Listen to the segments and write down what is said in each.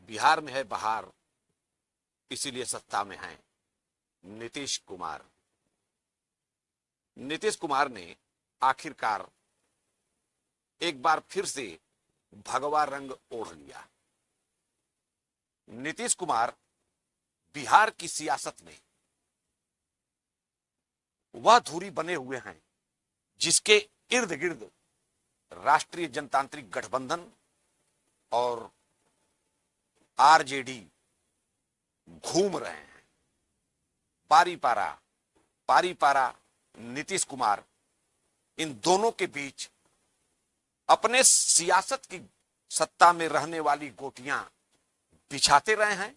बिहार में है बहार, इसीलिए सत्ता में है नीतीश कुमार। नीतीश कुमार ने आखिरकार एक बार फिर से भगवा रंग ओढ़ लिया। नीतीश कुमार बिहार की सियासत में वह धुरी बने हुए हैं जिसके इर्द गिर्द राष्ट्रीय जनतांत्रिक गठबंधन और आरजेडी घूम रहे हैं। पारी पारा नीतीश कुमार इन दोनों के बीच अपने सियासत की सत्ता में रहने वाली गोटियां बिछाते रहे हैं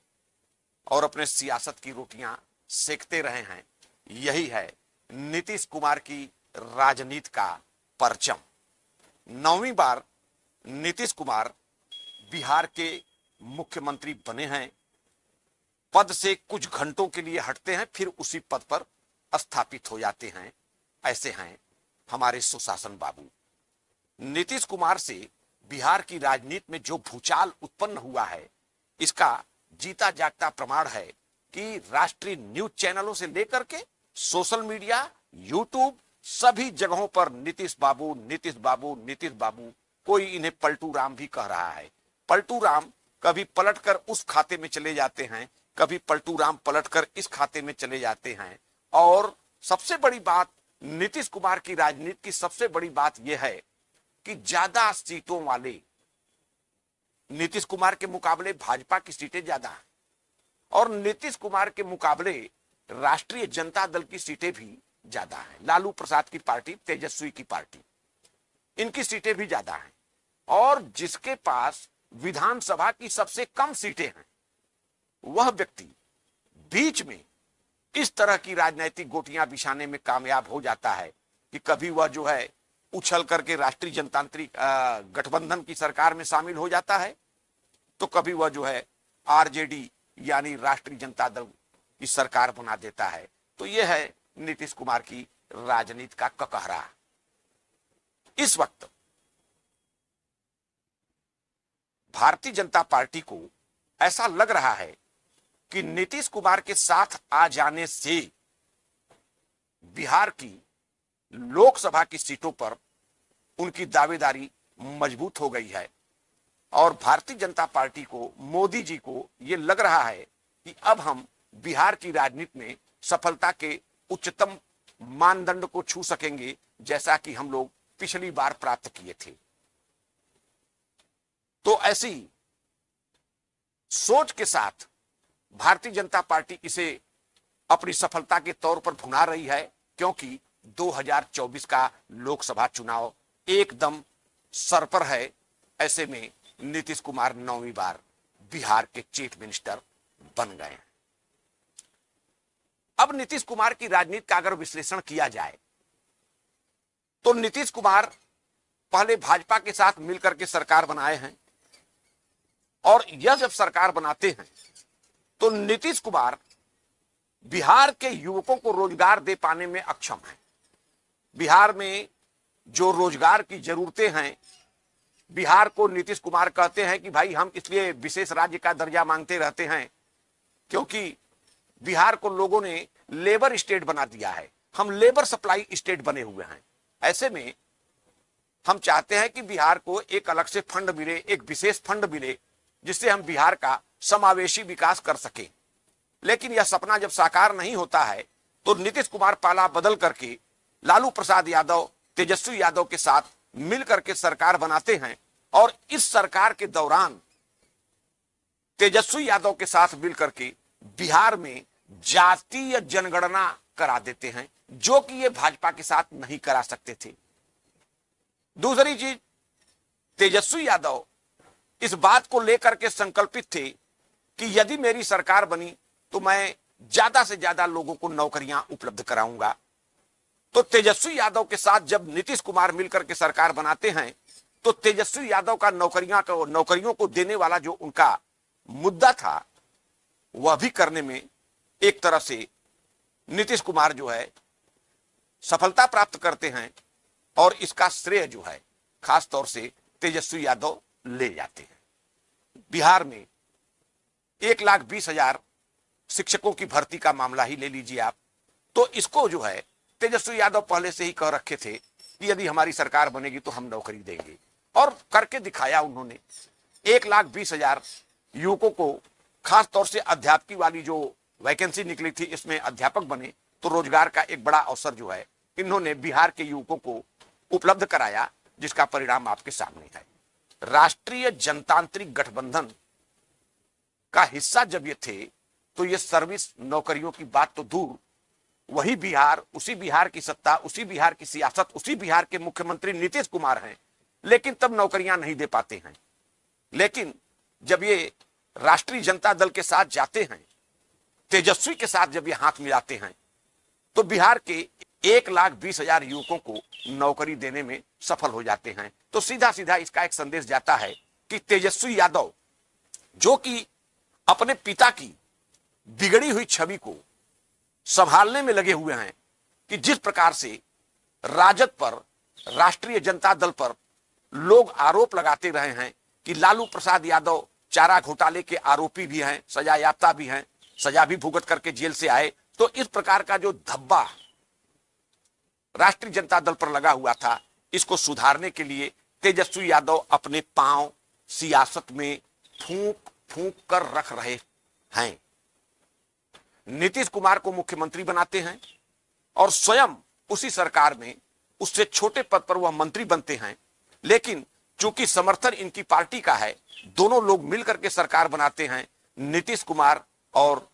और अपने सियासत की रोटियां सेकते रहे हैं। यही है नीतीश कुमार की राजनीति का परचम। 9वीं बार नीतीश कुमार बिहार के मुख्यमंत्री बने हैं। पद से कुछ घंटों के लिए हटते हैं, फिर उसी पद पर स्थापित हो जाते हैं। ऐसे हैं हमारे सुशासन बाबू। नीतीश कुमार से बिहार की राजनीति में जो भूचाल उत्पन्न हुआ है, इसका जीता जागता प्रमाण है कि राष्ट्रीय न्यूज चैनलों से लेकर के सोशल मीडिया, यूट्यूब, सभी जगहों पर नीतीश बाबू, नीतीश बाबू, नीतीश बाबू। कोई इन्हें पलटू राम भी कह रहा है। पलटू राम कभी पलटकर उस खाते में चले जाते हैं, कभी पलटू राम पलटकर इस खाते में चले जाते हैं। और सबसे बड़ी बात, नीतीश कुमार की राजनीति की सबसे बड़ी बात यह है कि ज्यादा सीटों वाले नीतीश कुमार के मुकाबले भाजपा की सीटें ज्यादा हैं और नीतीश कुमार के मुकाबले राष्ट्रीय जनता दल की सीटें भी ज्यादा हैं। लालू प्रसाद की पार्टी, तेजस्वी की पार्टी, इनकी सीटें भी ज्यादा हैं। और जिसके पास विधानसभा की सबसे कम सीटें हैं, वह व्यक्ति बीच में इस तरह की राजनीतिक गोटियां बिछाने में कामयाब हो जाता है कि कभी वह जो है उछल करके राष्ट्रीय जनतांत्रिक गठबंधन की सरकार में शामिल हो जाता है, तो कभी वह जो है आरजेडी यानी राष्ट्रीय जनता दल की सरकार बना देता है। तो यह है नीतीश कुमार की राजनीति का ककहरा। इस वक्त भारतीय जनता पार्टी को ऐसा लग रहा है कि नीतीश कुमार के साथ आ जाने से बिहार की लोकसभा की सीटों पर उनकी दावेदारी मजबूत हो गई है और भारतीय जनता पार्टी को, मोदी जी को यह लग रहा है कि अब हम बिहार की राजनीति में सफलता के उच्चतम मानदंड को छू सकेंगे, जैसा कि हम लोग पिछली बार प्राप्त किए थे। तो ऐसी सोच के साथ भारतीय जनता पार्टी इसे अपनी सफलता के तौर पर भुना रही है, क्योंकि 2024 का लोकसभा चुनाव एकदम सर पर है। ऐसे में नीतीश कुमार 9वीं बार बिहार के चीफ मिनिस्टर बन गए हैं। अब नीतीश कुमार की राजनीति का अगर विश्लेषण किया जाए तो नीतीश कुमार पहले भाजपा के साथ मिलकर के सरकार बनाए हैं और यह जब सरकार बनाते हैं तो नीतीश कुमार बिहार के युवकों को रोजगार दे पाने में अक्षम है। बिहार में जो रोजगार की जरूरतें हैं, बिहार को नीतीश कुमार कहते हैं कि भाई हम इसलिए विशेष राज्य का दर्जा मांगते रहते हैं क्योंकि बिहार को लोगों ने लेबर स्टेट बना दिया है। हम लेबर सप्लाई स्टेट बने हुए हैं। ऐसे में हम चाहते हैं कि बिहार को एक अलग से फंड मिले, एक विशेष फंड मिले, जिससे हम बिहार का समावेशी विकास कर सकें। लेकिन यह सपना जब साकार नहीं होता है तो नीतीश कुमार पाला बदल करके लालू प्रसाद यादव, तेजस्वी यादव के साथ मिलकर के सरकार बनाते हैं और इस सरकार के दौरान तेजस्वी यादव के साथ मिलकर के बिहार में जातीय जनगणना करा देते हैं, जो कि ये भाजपा के साथ नहीं करा सकते थे। दूसरी चीज, तेजस्वी यादव इस बात को लेकर के संकल्पित थे कि यदि मेरी सरकार बनी तो मैं ज्यादा से ज्यादा लोगों को नौकरियां उपलब्ध कराऊंगा। तो तेजस्वी यादव के साथ जब नीतीश कुमार मिलकर के सरकार बनाते हैं तो तेजस्वी यादव का नौकरियों को देने वाला जो उनका मुद्दा था, वह भी करने में एक तरह से नीतीश कुमार जो है सफलता प्राप्त करते हैं और इसका श्रेय जो है खास तौर से तेजस्वी यादव ले जाते हैं। बिहार में 1,20,000 शिक्षकों की भर्ती का मामला ही ले लीजिए आप, तो इसको जो है तेजस्वी यादव पहले से ही कह रखे थे कि यदि हमारी सरकार बनेगी तो हम नौकरी देंगे, और करके दिखाया उन्होंने। 1,20,000 युवकों को, खास तौर से अध्यापकी वाली जो वैकेंसी निकली थी, इसमें अध्यापक बने, तो रोजगार का एक बड़ा अवसर जो है इन्होंने बिहार के युवकों को उपलब्ध कराया, जिसका परिणाम आपके सामने है। राष्ट्रीय जनतांत्रिक गठबंधन का हिस्सा जब ये थे तो ये सर्विस नौकरियों की बात तो दूर, वही बिहार, उसी बिहार की सत्ता, उसी बिहार की सियासत, उसी बिहार के मुख्यमंत्री नीतीश कुमार हैं, लेकिन तब नौकरियां नहीं दे पाते हैं। लेकिन जब ये राष्ट्रीय जनता दल के साथ जाते हैं, तेजस्वी के साथ जब ये हाथ मिलाते हैं, तो बिहार के 1,20,000 युवकों को नौकरी देने में सफल हो जाते हैं। तो सीधा सीधा इसका एक संदेश जाता है कि तेजस्वी यादव, जो कि अपने पिता की बिगड़ी हुई छवि को संभालने में लगे हुए हैं, कि जिस प्रकार से राजद पर, राष्ट्रीय जनता दल पर लोग आरोप लगाते रहे हैं कि लालू प्रसाद यादव चारा घोटाले के आरोपी भी हैं, सजायाफ्ता भी हैं, सजा भी भुगत करके जेल से आए, तो इस प्रकार का जो धब्बा राष्ट्रीय जनता दल पर लगा हुआ था, इसको सुधारने के लिए तेजस्वी यादव अपने पांव सियासत में फूंक फूंक कर रख रहे हैं। नीतीश कुमार को मुख्यमंत्री बनाते हैं और स्वयं उसी सरकार में उससे छोटे पद पर वह मंत्री बनते हैं, लेकिन चूंकि समर्थन इनकी पार्टी का है, दोनों लोग मिलकर के सरकार बनाते हैं, नीतीश कुमार और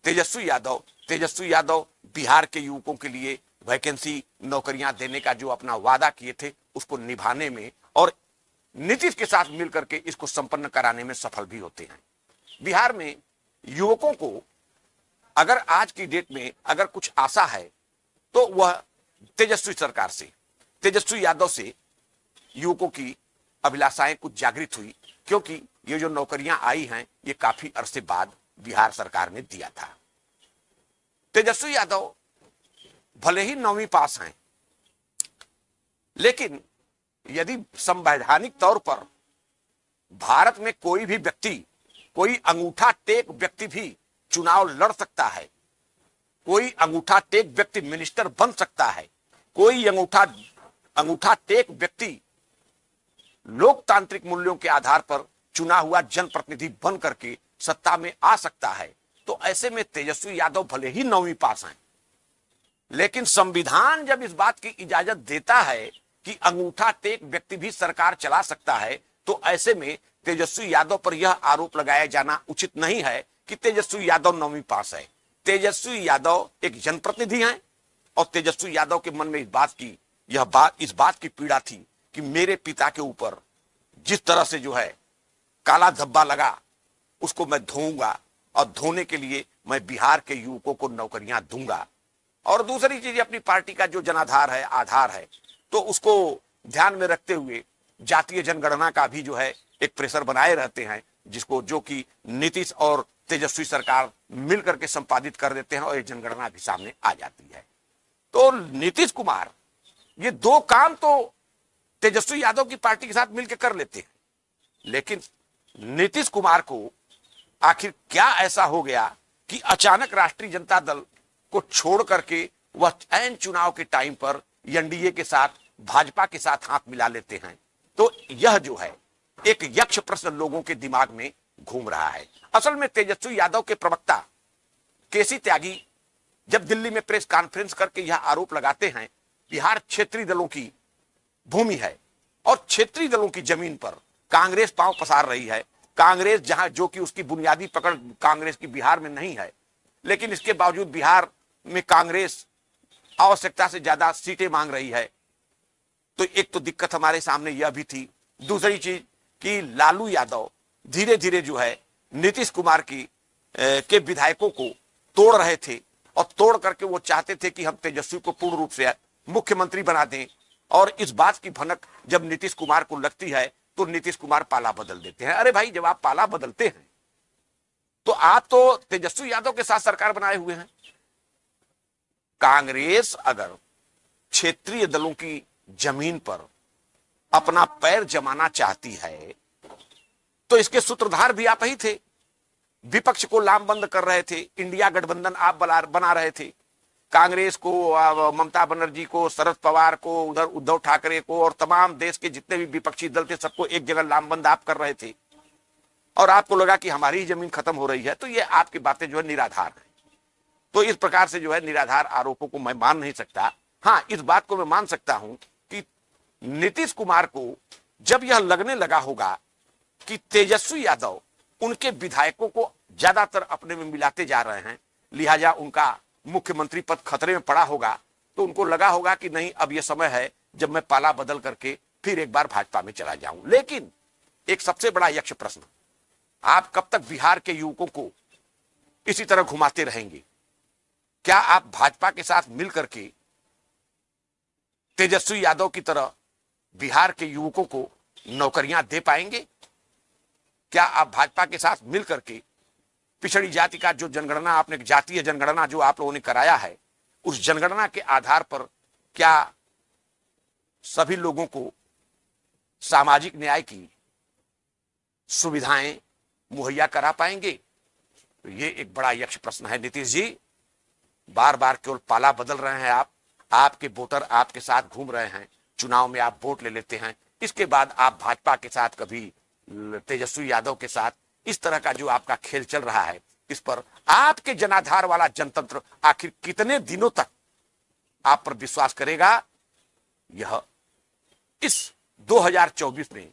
तेजस्वी यादव। तेजस्वी यादव बिहार के युवकों के लिए वैकेंसी, नौकरियां देने का जो अपना वादा किए थे उसको निभाने में और नीतीश के साथ मिलकर के इसको संपन्न कराने में सफल भी होते हैं। बिहार में युवकों को अगर आज की डेट में अगर कुछ आशा है तो वह तेजस्वी सरकार से, तेजस्वी यादव से युवकों की अभिलाषाएं कुछ जागृत हुई, क्योंकि ये जो नौकरियां आई हैं ये काफी अरसे बाद बिहार सरकार ने दिया था। तेजस्वी यादव भले ही 9वीं पास हैं, लेकिन यदि संवैधानिक तौर पर भारत में कोई भी व्यक्ति, कोई अंगूठा टेक व्यक्ति भी चुनाव लड़ सकता है, कोई अंगूठा टेक व्यक्ति मिनिस्टर बन सकता है, कोई अंगूठा टेक व्यक्ति लोकतांत्रिक मूल्यों के आधार पर चुना हुआ जनप्रतिनिधि बन करके सत्ता में आ सकता है, तो ऐसे में तेजस्वी यादव भले ही 9वीं पास हैं, लेकिन संविधान जब इस बात की इजाजत देता है कि अंगूठा टेक व्यक्ति भी सरकार चला सकता है, तो ऐसे में तेजस्वी यादव पर यह आरोप लगाया जाना उचित नहीं है कि तेजस्वी यादव 9वीं पास है। तेजस्वी यादव एक जनप्रतिनिधि हैं और तेजस्वी यादव के मन में इस बात की पीड़ा थी कि मेरे पिता के ऊपर जिस तरह से जो है काला धब्बा लगा, उसको मैं धोऊंगा और धोने के लिए मैं बिहार के युवकों को नौकरियां दूंगा। और दूसरी चीज, अपनी पार्टी का जो जनाधार है, आधार है, तो उसको ध्यान में रखते हुए जातीय जनगणना का भी जो है एक प्रेशर बनाए रहते हैं, जो कि नीतीश और तेजस्वी सरकार मिलकर के संपादित कर देते हैं और ये जनगणना भी सामने आ जाती है। तो नीतीश कुमार ये दो काम तो तेजस्वी यादव की पार्टी के साथ मिलकर कर लेते हैं, लेकिन नीतीश कुमार को आखिर क्या ऐसा हो गया कि अचानक राष्ट्रीय जनता दल को छोड़ करके वह ऐन चुनाव के टाइम पर एनडीए के साथ, भाजपा के साथ हाथ मिला लेते हैं। तो यह जो है एक यक्ष प्रश्न लोगों के दिमाग में घूम रहा है। असल में तेजस्वी यादव के प्रवक्ता केसी त्यागी जब दिल्ली में प्रेस कॉन्फ्रेंस करके यह आरोप लगाते हैं, बिहार क्षेत्रीय दलों की भूमि है और क्षेत्रीय दलों की जमीन पर कांग्रेस पांव पसार रही है। कांग्रेस जहां, जो कि उसकी बुनियादी पकड़ कांग्रेस की बिहार में नहीं है, लेकिन इसके बावजूद बिहार में कांग्रेस आवश्यकता से ज्यादा सीटें मांग रही है। तो एक तो दिक्कत हमारे सामने यह भी थी। दूसरी चीज कि लालू यादव धीरे धीरे जो है नीतीश कुमार के विधायकों को तोड़ रहे थे और तोड़ करके वो चाहते थे कि हम तेजस्वी को पूर्ण रूप से मुख्यमंत्री बना दें। और इस बात की भनक जब नीतीश कुमार को लगती है तो नीतीश कुमार पाला बदल देते हैं। अरे भाई, जब आप पाला बदलते हैं तो आप तो तेजस्वी यादव के साथ सरकार बनाए हुए हैं। कांग्रेस अगर क्षेत्रीय दलों की जमीन पर अपना पैर जमाना चाहती है तो इसके सूत्रधार भी आप ही थे। विपक्ष को लामबंद कर रहे थे, इंडिया गठबंधन आप बना रहे थे, कांग्रेस को, ममता बनर्जी को, शरद पवार को, उधर उद्धव ठाकरे को और तमाम देश के जितने भी विपक्षी दल थे सबको एक जगह लामबंद आप कर रहे थे, और आपको लगा कि हमारी ही जमीन खत्म हो रही है, तो ये आपकी बातें जो है निराधार है। तो इस प्रकार से जो है निराधार आरोपों को मैं मान नहीं सकता। हाँ, इस बात को मैं मान सकता हूं कि नीतीश कुमार को जब यह लगने लगा होगा कि तेजस्वी यादव उनके विधायकों को ज्यादातर अपने में मिलाते जा रहे हैं, लिहाजा उनका मुख्यमंत्री पद खतरे में पड़ा होगा, तो उनको लगा होगा कि नहीं, अब यह समय है जब मैं पाला बदल करके फिर एक बार भाजपा में चला जाऊं। लेकिन एक सबसे बड़ा यक्ष प्रश्न, आप कब तक बिहार के युवकों को इसी तरह घुमाते रहेंगे? क्या आप भाजपा के साथ मिलकर के तेजस्वी यादव की तरह बिहार के युवकों को नौकरियां दे पाएंगे? क्या आप भाजपा के साथ मिलकर के पिछड़ी जाति का जो जनगणना आपने, जातीय जनगणना जो आप लोगों ने कराया है, उस जनगणना के आधार पर क्या सभी लोगों को सामाजिक न्याय की सुविधाएं मुहैया करा पाएंगे? तो ये एक बड़ा यक्ष प्रश्न है। नीतीश जी, बार बार केवल पाला बदल रहे हैं आप, आपके वोटर आपके साथ घूम रहे हैं, चुनाव में आप वोट ले लेते हैं, इसके बाद आप भाजपा के साथ, कभी तेजस्वी यादव के साथ, इस तरह का जो आपका खेल चल रहा है, इस पर आपके जनाधार वाला जनतंत्र आखिर कितने दिनों तक आप पर विश्वास करेगा? यह इस 2024 में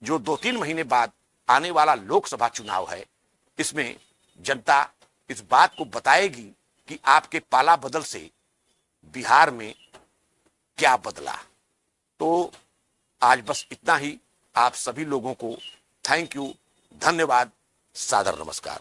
जो 2-3 महीने बाद आने वाला लोकसभा चुनाव है, इसमें जनता इस बात को बताएगी कि आपके पाला बदल से बिहार में क्या बदला। तो आज बस इतना ही। आप सभी लोगों को थैंक यू, धन्यवाद, सादर नमस्कार।